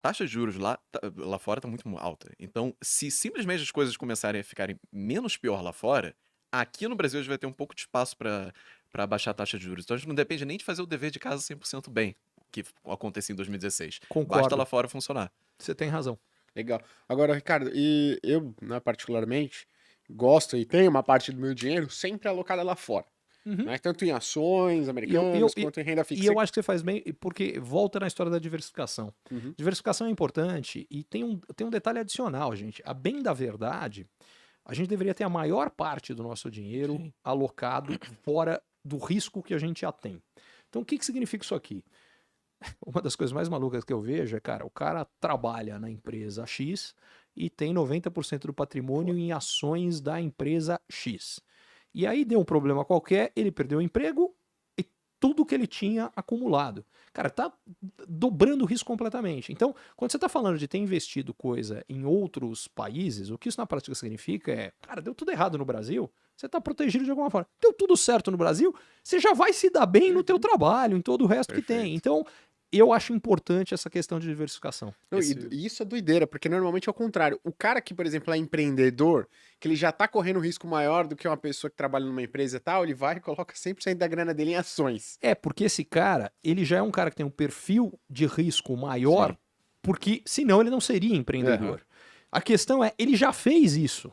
taxa de juros lá fora tá muito alta. Então, se simplesmente as coisas começarem a ficarem menos pior lá fora, aqui no Brasil a gente vai ter um pouco de espaço para baixar a taxa de juros. Então a gente não depende nem de fazer o dever de casa 100% bem, que acontecia em 2016. Basta lá Concordo. fora funcionar. Você tem razão. Legal. Agora, Ricardo, e eu, né, particularmente, gosto e tenho uma parte do meu dinheiro sempre alocada lá fora, Uhum. né? Tanto em ações E eu, e eu, americanas e, quanto em renda e fixa. eu acho que você faz bem, porque volta na história da diversificação. Uhum. Diversificação é importante e tem um detalhe adicional, gente. A bem da verdade, a gente deveria ter a maior parte do nosso dinheiro Sim. alocado fora do risco que a gente já tem. Então, o que significa isso aqui? Uma das coisas mais malucas que eu vejo é, cara, o cara trabalha na empresa X e tem 90% do patrimônio em ações da empresa X. E aí deu um problema qualquer, ele perdeu o emprego e tudo que ele tinha acumulado. Cara, tá dobrando o risco completamente. Então, quando você está falando de ter investido coisa em outros países, o que isso na prática significa é, cara, deu tudo errado no Brasil, você está protegido de alguma forma. Deu tudo certo no Brasil, você já vai se dar bem no teu trabalho, em todo o resto que tem. Perfeito. Então, eu acho importante essa questão de diversificação. Não, e isso é doideira, porque normalmente é o contrário. O cara que, por exemplo, é empreendedor, que ele já tá correndo um risco maior do que uma pessoa que trabalha numa empresa e tal, ele vai e coloca 100% da grana dele em ações. É, porque esse cara, ele já é um cara que tem um perfil de risco maior, Sim. porque senão ele não seria empreendedor. A questão é, ele já fez isso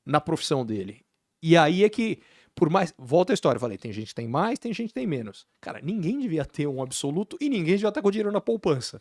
na profissão dele. E aí é que, por mais. Volta a história, eu falei, tem gente que tem mais, tem gente que tem menos. Cara, ninguém devia ter um absoluto e ninguém devia estar com dinheiro na poupança.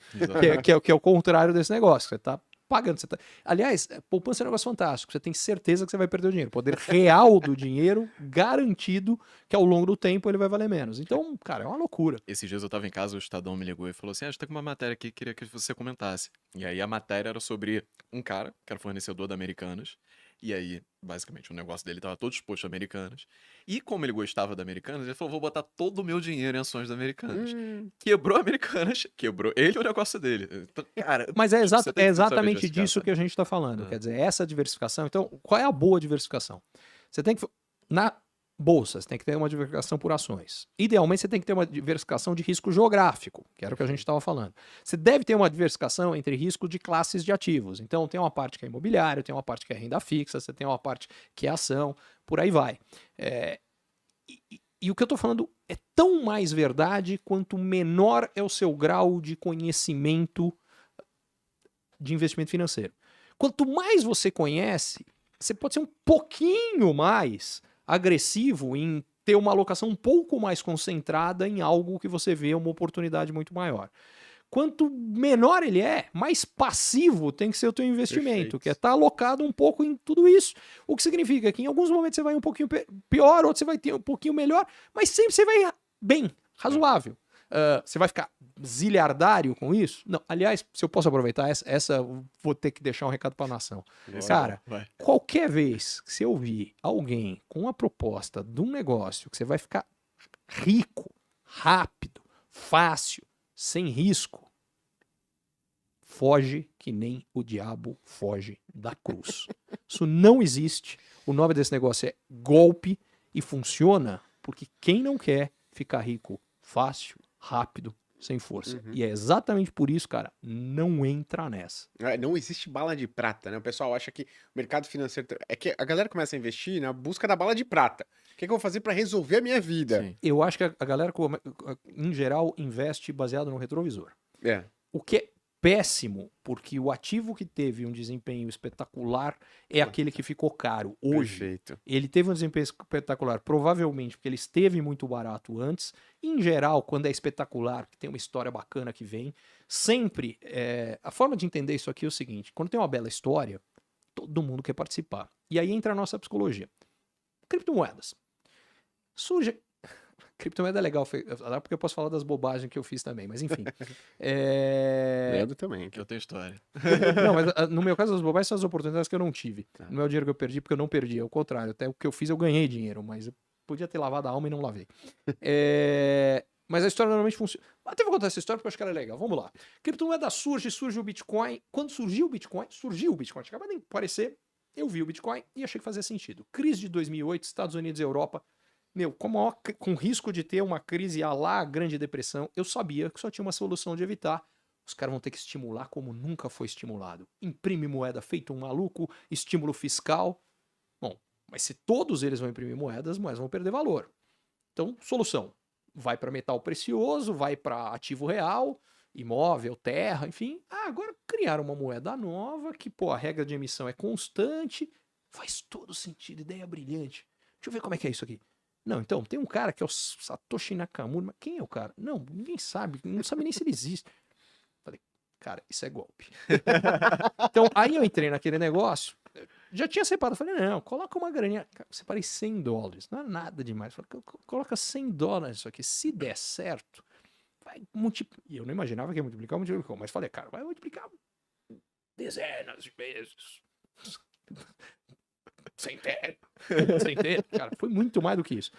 Que é o contrário desse negócio. Você tá pagando. Aliás, poupança é um negócio fantástico. Você tem certeza que você vai perder o dinheiro. O poder real do dinheiro, garantido que ao longo do tempo ele vai valer menos. Então, cara, é uma loucura. Esses dias eu tava em casa, o Estadão me ligou e falou assim: a gente tá com uma matéria aqui, queria que você comentasse. E aí a matéria era sobre um cara, que era fornecedor da Americanas. E aí, basicamente, o negócio dele tava todo exposto a Americanas. E como ele gostava da Americanas, ele falou: vou botar todo o meu dinheiro em ações da Americanas. Quebrou a Americanas, quebrou ele e o negócio dele. Então, cara, Mas é, tipo, você é tem que saber exatamente diversificar, disso que sabe? a gente está falando. Ah, Quer dizer, essa diversificação. Então, qual é a boa diversificação? Você tem que. Na bolsa, você tem que ter uma diversificação por ações. Idealmente, você tem que ter uma diversificação de risco geográfico, que era o que a gente estava falando. Você deve ter uma diversificação entre risco de classes de ativos. Então, tem uma parte que é imobiliário, tem uma parte que é renda fixa, você tem uma parte que é ação, por aí vai. E o que eu estou falando é tão mais verdade quanto menor é o seu grau de conhecimento de investimento financeiro. Quanto mais você conhece, você pode ser um pouquinho mais agressivo em ter uma alocação um pouco mais concentrada em algo que você vê uma oportunidade muito maior. Quanto menor ele é, mais passivo tem que ser o teu investimento, Perfeito. que é estar alocado um pouco em tudo isso. O que significa que em alguns momentos você vai um pouquinho pior, outros você vai ter um pouquinho melhor, mas sempre você vai bem, razoável. Você vai ficar ziliardário com isso? Não. Aliás, se eu posso aproveitar essa eu vou ter que deixar um recado para a nação. esse Cara, é bom, vai. qualquer vez que você ouvir alguém com uma proposta de um negócio que você vai ficar rico, rápido, fácil, sem risco, foge que nem o diabo foge da cruz. Isso não existe. O nome desse negócio é golpe e funciona porque quem não quer ficar rico fácil, rápido, sem força. Uhum. E é exatamente por isso, cara, não entra nessa. Não existe bala de prata, né? O pessoal acha que o mercado financeiro. É que a galera começa a investir na busca da bala de prata. O que eu vou fazer para resolver a minha vida? Sim. Eu acho que a galera, em geral, investe baseado no retrovisor. É. O que é péssimo, porque o ativo que teve um desempenho espetacular é aquele que ficou caro hoje. Perfeito. Ele teve um desempenho espetacular, provavelmente porque ele esteve muito barato antes. Em geral, quando é espetacular, que tem uma história bacana que vem, sempre. A forma de entender isso aqui é o seguinte: quando tem uma bela história, todo mundo quer participar. E aí entra a nossa psicologia. Criptomoedas. Surge. Criptomoeda é legal, porque eu posso falar das bobagens que eu fiz também, mas enfim. Leandro também. Que eu tenho história. Não, mas no meu caso, as bobagens são as oportunidades que eu não tive. Tá. Não é o dinheiro que eu perdi, porque eu não perdi, é o contrário. Até o que eu fiz, eu ganhei dinheiro, mas eu podia ter lavado a alma e não lavei. Mas a história normalmente funciona. Até vou contar essa história porque eu acho que ela é legal. Vamos lá. Criptomoeda surge o Bitcoin. Quando surgiu o Bitcoin, acaba de aparecer, eu vi o Bitcoin e achei que fazia sentido. Crise de 2008, Estados Unidos e Europa. Meu, com risco de ter uma crise à lá Grande Depressão, eu sabia que só tinha uma solução de evitar: Os caras vão ter que estimular como nunca foi estimulado. Imprime moeda feito um maluco, estímulo fiscal. Bom, mas se todos eles vão imprimir moedas, as moedas vão perder valor. Então, solução. Vai para metal precioso, vai para ativo real, imóvel, terra, enfim. Agora criaram uma moeda nova que, pô, a regra de emissão é constante. Faz todo sentido, ideia brilhante. Deixa eu ver como é que é isso aqui. Não, então, tem um cara que é o Satoshi Nakamura. Mas quem é o cara? Não, ninguém sabe. Não sabe nem se ele existe. Falei, cara, isso é golpe. Então, aí eu entrei naquele negócio. Já tinha separado. Falei, não, coloca uma graninha. Cara, separei $100. Não é nada demais. Falei, coloca $100 isso aqui. Se der certo, vai multiplicar. E eu não imaginava que ia multiplicar, multiplicou. Mas falei, cara, vai multiplicar dezenas de vezes. Centenas. Cara, foi muito mais do que isso.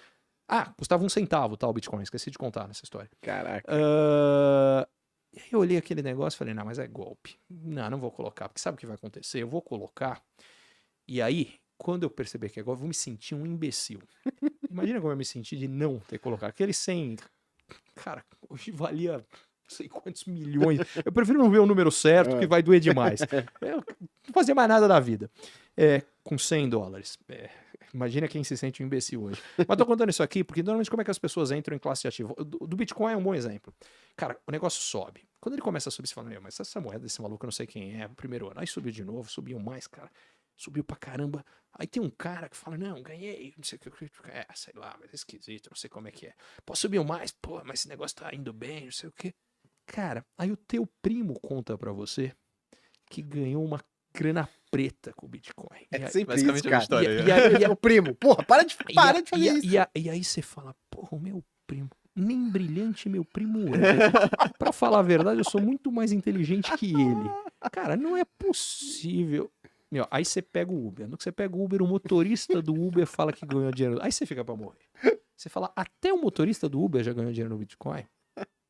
Custava $0,01, tá, o Bitcoin. Esqueci de contar nessa história. Caraca. E aí eu olhei aquele negócio e falei, não, mas é golpe. Não vou colocar, porque sabe o que vai acontecer? Eu vou colocar. E aí, quando eu perceber que é golpe, eu vou me sentir um imbecil. Imagina como eu me senti de não ter colocado. Aquele 100, cara, hoje valia não sei quantos milhões. Eu prefiro não ver o número certo, que vai doer demais. Eu não fazia mais nada da vida. Com $100. Imagina quem se sente um imbecil hoje. Mas tô contando isso aqui porque normalmente como é que as pessoas entram em classe ativa? Do Bitcoin é um bom exemplo. Cara, o negócio sobe. Quando ele começa a subir, você fala, meu, mas essa moeda desse maluco eu não sei quem é, o primeiro ano. Aí subiu de novo, subiu mais, cara. Subiu pra caramba. Aí tem um cara que fala, não, ganhei, não sei o que. Sei lá, mas é esquisito, não sei como é que é. Pô, subiu mais, pô, mas esse negócio tá indo bem, não sei o que. Cara, aí o teu primo conta pra você que ganhou uma grana preta com o Bitcoin. Sempre basicamente isso, é uma cara. história. E é o primo. Porra, para de fazer isso. E aí você fala, porra, o meu primo, nem brilhante meu primo é. Pra falar a verdade, eu sou muito mais inteligente que ele. Cara, não é possível. Meu, aí você pega o Uber. No que você pega o Uber, o motorista do Uber fala que ganhou dinheiro. Aí você fica pra morrer. Você fala, até o motorista do Uber já ganhou dinheiro no Bitcoin?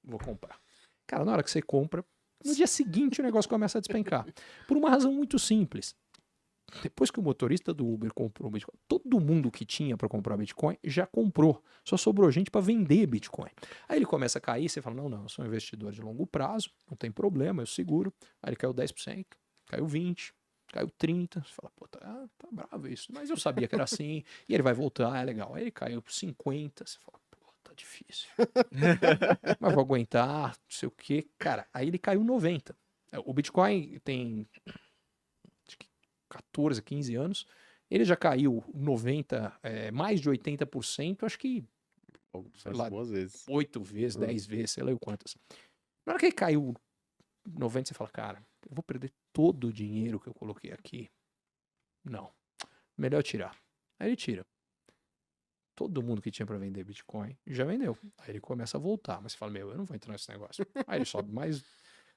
Vou comprar. Cara, na hora que você compra, no dia seguinte o negócio começa a despencar. Por uma razão muito simples. Depois que o motorista do Uber comprou o Bitcoin, todo mundo que tinha para comprar Bitcoin já comprou. Só sobrou gente para vender Bitcoin. Aí ele começa a cair, você fala, não, eu sou um investidor de longo prazo, não tem problema, eu seguro. Aí ele caiu 10%, caiu 20%, caiu 30%. Você fala, pô, tá bravo isso. Mas eu sabia que era assim. E ele vai voltar, é legal. Aí ele caiu 50%, você fala, pô, tá difícil. Mas vou aguentar, não sei o quê. Cara, aí ele caiu 90%. O Bitcoin tem 14, 15 anos, ele já caiu 90%, mais de 80%, acho que sei lá, Boas vezes. 8 vezes, 10 vezes, sei lá o quantas. Na hora que ele caiu 90%, você fala, cara, eu vou perder todo o dinheiro que eu coloquei aqui. Não, melhor tirar. Aí ele tira. Todo mundo que tinha para vender Bitcoin já vendeu. Aí ele começa a voltar, mas você fala, meu, eu não vou entrar nesse negócio. Aí ele sobe mais,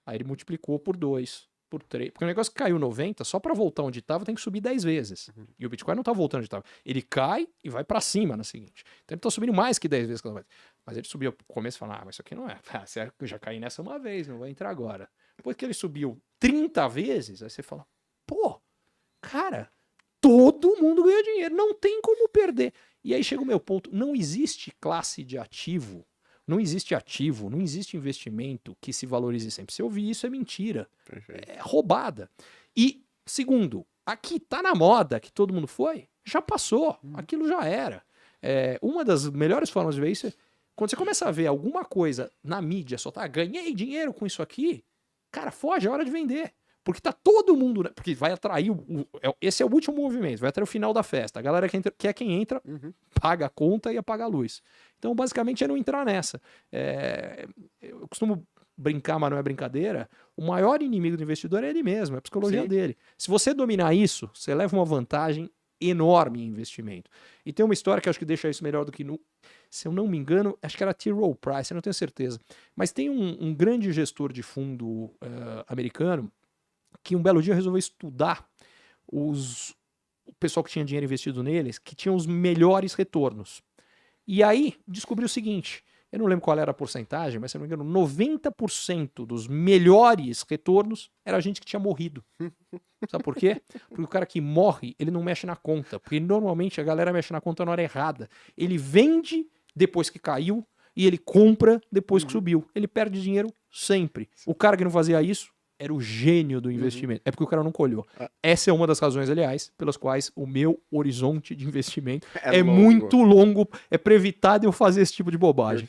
aí ele multiplicou por 2. Por 3. Porque o negócio que caiu 90, só para voltar onde estava tem que subir 10 vezes. E o Bitcoin não tá voltando onde estava. Ele cai e vai para cima na seguinte. Então ele tá subindo mais que 10 vezes cada vez. Mas ele subiu no começo e falou, mas isso aqui não é. Sério, eu já caí nessa uma vez, não vou entrar agora. Depois que ele subiu 30 vezes, aí você fala, pô, cara, todo mundo ganha dinheiro, não tem como perder. E aí chega o meu ponto, não existe classe de ativo. Não existe ativo, não existe investimento que se valorize sempre. Se eu ouvir isso, é mentira. Perfeito. É roubada. E, segundo, aqui tá na moda que todo mundo foi, já passou. Aquilo já era. Uma das melhores formas de ver isso é quando você começa a ver alguma coisa na mídia, só tá, ganhei dinheiro com isso aqui, cara, foge, é hora de vender. Porque tá todo mundo. Porque vai atrair. Esse é o último movimento, vai atrair o final da festa. A galera que é quem entra, paga a conta e apaga a luz. Então, basicamente, é não entrar nessa. Eu costumo brincar, mas não é brincadeira. O maior inimigo do investidor é ele mesmo, é a psicologia dele. Se você dominar isso, você leva uma vantagem enorme em investimento. E tem uma história que eu acho que deixa isso melhor do que se eu não me engano, acho que era T. Rowe Price, eu não tenho certeza. Mas tem um grande gestor de fundo americano que um belo dia resolveu estudar o pessoal que tinha dinheiro investido neles, que tinham os melhores retornos. E aí descobriu o seguinte, eu não lembro qual era a porcentagem, mas se eu não me engano, 90% dos melhores retornos era gente que tinha morrido. Sabe por quê? Porque o cara que morre, ele não mexe na conta, porque normalmente a galera mexe na conta na hora errada. Ele vende depois que caiu e ele compra depois que subiu. Ele perde dinheiro sempre. O cara que não fazia isso era o gênio do investimento. É porque o cara não colheu. Essa é uma das razões, aliás, pelas quais o meu horizonte de investimento é longo. muito longo. É pra evitar de eu fazer esse tipo de bobagem.